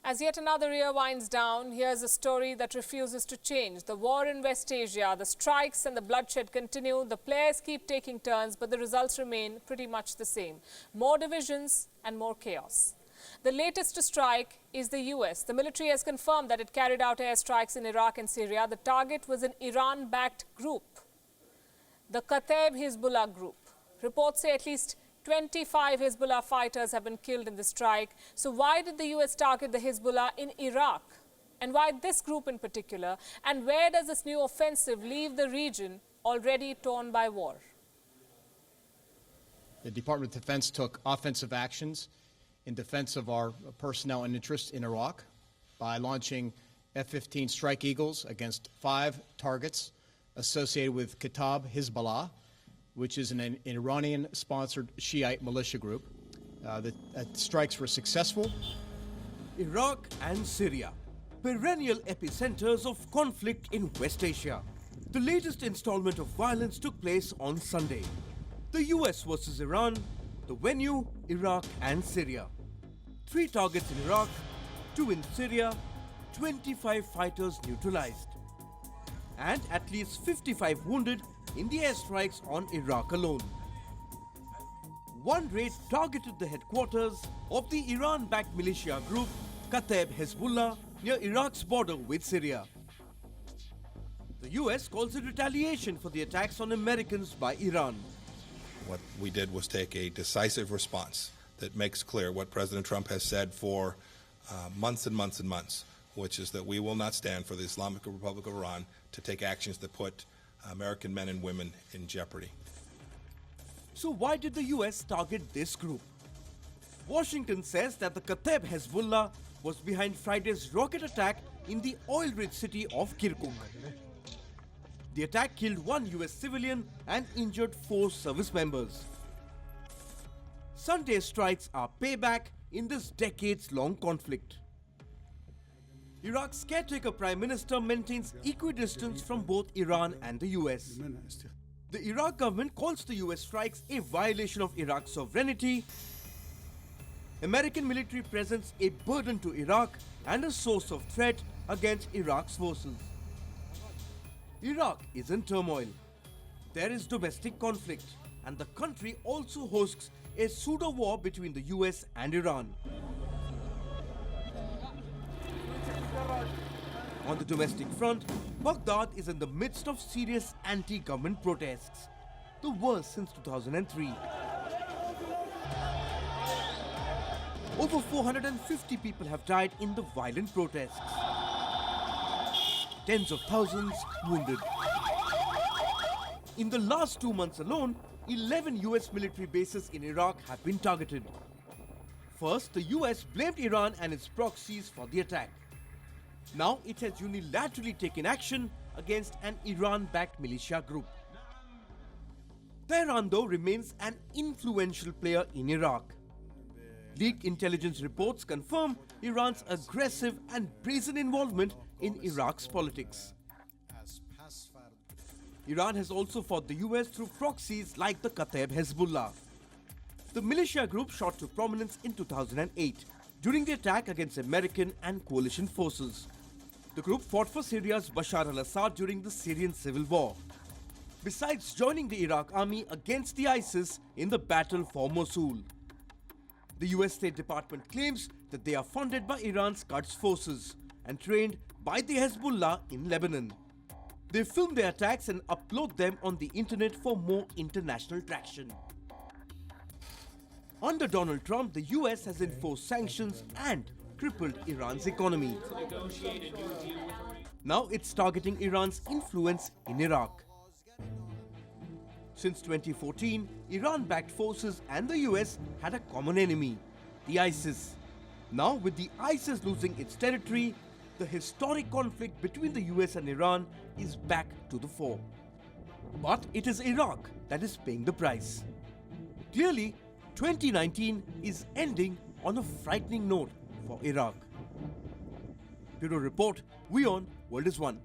As yet another year winds down, here's a story that refuses to change. The war in West Asia, the strikes and the bloodshed continue. The players keep taking turns, but the results remain pretty much the same. More divisions and more chaos. The latest to strike is the US. The military has confirmed that it carried out airstrikes in Iraq and Syria. The target was an Iran-backed group, the Kataib Hezbollah group. Reports say at least 25 Hezbollah fighters have been killed in the strike. So why did the US target the Hezbollah in Iraq? And why this group in particular? And where does this new offensive leave the region already torn by war? The Department of Defense took offensive actions in defense of our personnel and interests in Iraq by launching F-15 Strike Eagles against 5 targets associated with Kataib Hezbollah, which is an Iranian-sponsored Shiite militia group. The strikes were successful. Iraq and Syria, perennial epicenters of conflict in West Asia. The latest installment of violence took place on Sunday. The US versus Iran, the venue, Iraq and Syria. 3 targets in Iraq, 2 in Syria, 25 fighters neutralized, and at least 55 wounded in the airstrikes on Iraq alone. One raid targeted the headquarters of the Iran-backed militia group Kataib Hezbollah near Iraq's border with Syria. The US calls it retaliation for the attacks on Americans by Iran. What we did was take a decisive response that makes clear what President Trump has said for months and months and months, which is that we will not stand for the Islamic Republic of Iran to take actions that put American men and women in jeopardy. So why did the US target this group? Washington says that the Kataib Hezbollah was behind Friday's rocket attack in the oil-rich city of Kirkuk. The attack killed 1 US civilian and injured 4 service members. Sunday's strikes are payback in this decades-long conflict. Iraq's caretaker Prime Minister maintains equidistance from both Iran and the US. The Iraq government calls the US strikes a violation of Iraq's sovereignty, American military presence a burden to Iraq and a source of threat against Iraq's forces. Iraq is in turmoil. There is domestic conflict, and the country also hosts a pseudo-war between the US and Iran. On the domestic front, Baghdad is in the midst of serious anti-government protests, the worst since 2003. Over 450 people have died in the violent protests. Tens of thousands wounded. In the last 2 months alone, 11 US military bases in Iraq have been targeted. First, the US blamed Iran and its proxies for the attack. Now it has unilaterally taken action against an Iran-backed militia group. Tehran, though, remains an influential player in Iraq. Leaked intelligence reports confirm Iran's aggressive and brazen involvement in Iraq's politics. Iran has also fought the US through proxies like the Kataib Hezbollah. The militia group shot to prominence in 2008 during the attack against American and coalition forces. The group fought for Syria's Bashar al-Assad during the Syrian civil war, besides joining the Iraq army against the ISIS in the battle for Mosul. The US State Department claims that they are funded by Iran's Quds forces and trained by the Hezbollah in Lebanon. They film their attacks and upload them on the internet for more international traction. Under Donald Trump, the US has enforced sanctions and crippled Iran's economy. Now it's targeting Iran's influence in Iraq. Since 2014, Iran-backed forces and the US had a common enemy, the ISIS. Now, with the ISIS losing its territory, the historic conflict between the US and Iran is back to the fore. But it is Iraq that is paying the price. Clearly, 2019 is ending on a frightening note for Iraq. Bureau Report, Wion, World is One.